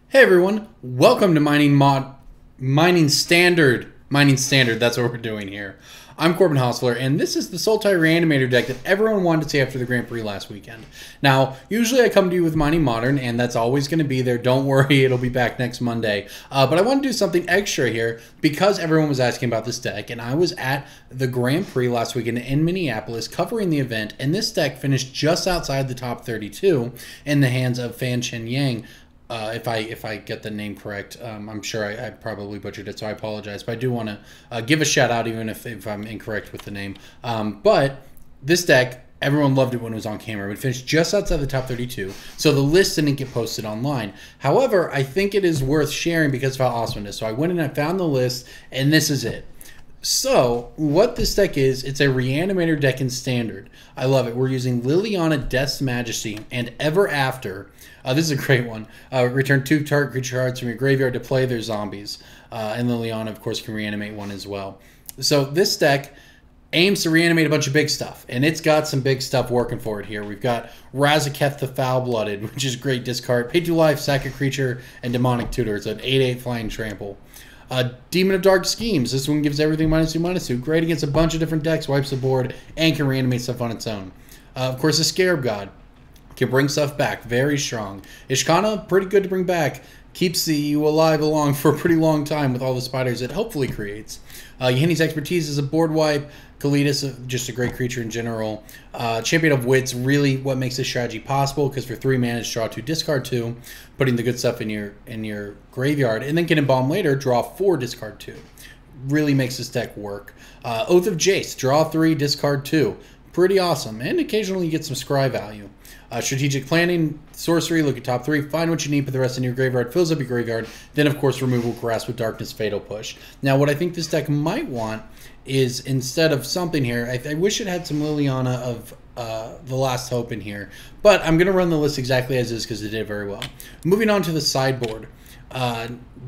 Hey everyone, welcome to Mining Standard. That's what we're doing here. I'm Corbin and this is the Sultai Reanimator deck that everyone wanted to see after the Grand Prix last weekend. Now, usually I come to you with Mining Modern, and that's always going to be there. Don't worry, it'll be back next Monday. But I want to do something extra here because everyone was asking about this deck, and I was at the Grand Prix last weekend in Minneapolis covering the event, and this deck finished just outside the top 32 in the hands of Fan Chen Yang. If I get the name correct, I'm sure I probably butchered it, so I apologize. But I do want to give a shout out, even if I'm incorrect with the name. But this deck, everyone loved it when it was on camera. It finished just outside the top 32, so the list didn't get posted online. However, I think it is worth sharing because of how awesome it is. So I went and I found the list, and this is it. So, what this deck is, it's a Reanimator deck in Standard. I love it. We're using Liliana, Death's Majesty, and Ever After. This is a great one. Return 2 target creature cards from your graveyard to play their zombies. And Liliana, of course, can reanimate one as well. So, this deck aims to reanimate a bunch of big stuff, and it's got some big stuff working for it here. We've got Razaketh the Foul-Blooded, which is great discard. Pay 2 life, sack a creature, and Demonic Tutor. It's an 8/8 flying trample. Demon of Dark Schemes. This one gives everything -2/-2. Great against a bunch of different decks, wipes the board, and can reanimate stuff on its own. Of course, the Scarab God can bring stuff back. Very strong. Ishkana, pretty good to bring back. Keeps you alive along for a pretty long time with all the spiders it hopefully creates. Yehini's Expertise is a board wipe. Kalidas, just a great creature in general. Champion of Wits, really what makes this strategy possible, because for 3 mana, draw 2, discard 2, putting the good stuff in your graveyard, and then can embalm later, draw 4, discard 2. Really makes this deck work. Oath of Jace, draw 3, discard 2. Pretty awesome, and occasionally you get some scry value. Strategic Planning, Sorcery, look at top 3, find what you need, put the rest in your graveyard, fills up your graveyard, then of course Removal, Grasp with Darkness, Fatal Push. Now what I think this deck might want is, instead of something here, I wish it had some Liliana of the Last Hope in here, but I'm going to run the list exactly as is because it did very well. Moving on to the sideboard.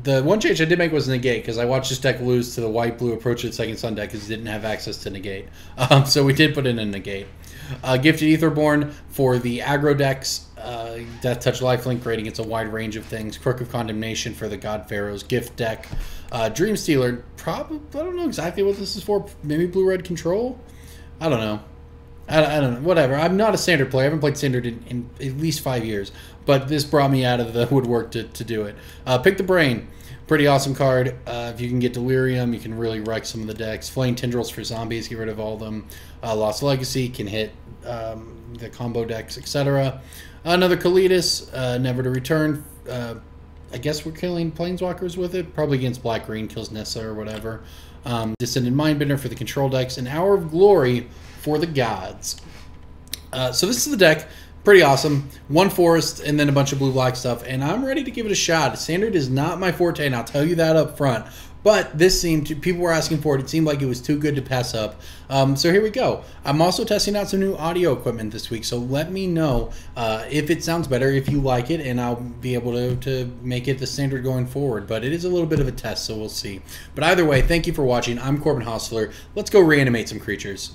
The one change I did make was negate, because I watched this deck lose to the white-blue Approach to the Second Sun deck because it didn't have access to negate. So we did put in a negate. Gifted Aetherborn for the aggro decks. Death Touch Lifelink, great against a wide range of things. Crook of Condemnation for the God Pharaoh's gift deck. Dream Stealer, probably, I don't know exactly what this is for. Maybe blue-red control? I don't know. I don't know. Whatever. I'm not a Standard player. I haven't played Standard in at least 5 years. But this brought me out of the woodwork to do it. Pick the Brain. Pretty awesome card. If you can get Delirium, you can really wreck some of the decks. Flame Tendrils for zombies. Get rid of all of them. Lost Legacy can hit the combo decks, etc. Another Kalidas. Never to Return. I guess we're killing Planeswalkers with it. Probably against Black-Green. Kills Nissa or whatever. Descended Mindbender for the control decks. An Hour of Glory for the gods. So this is the deck. Pretty awesome. 1 forest and then a bunch of blue-black stuff, and I'm ready to give it a shot. Standard is not my forte, and I'll tell you that up front. But this seemed to, people were asking for it. It seemed like it was too good to pass up. So here we go. I'm also testing out some new audio equipment this week, so let me know if it sounds better, if you like it, and I'll be able to make it the standard going forward. But it is a little bit of a test, so we'll see. But either way, thank you for watching. I'm Corbin Hostler. Let's go reanimate some creatures.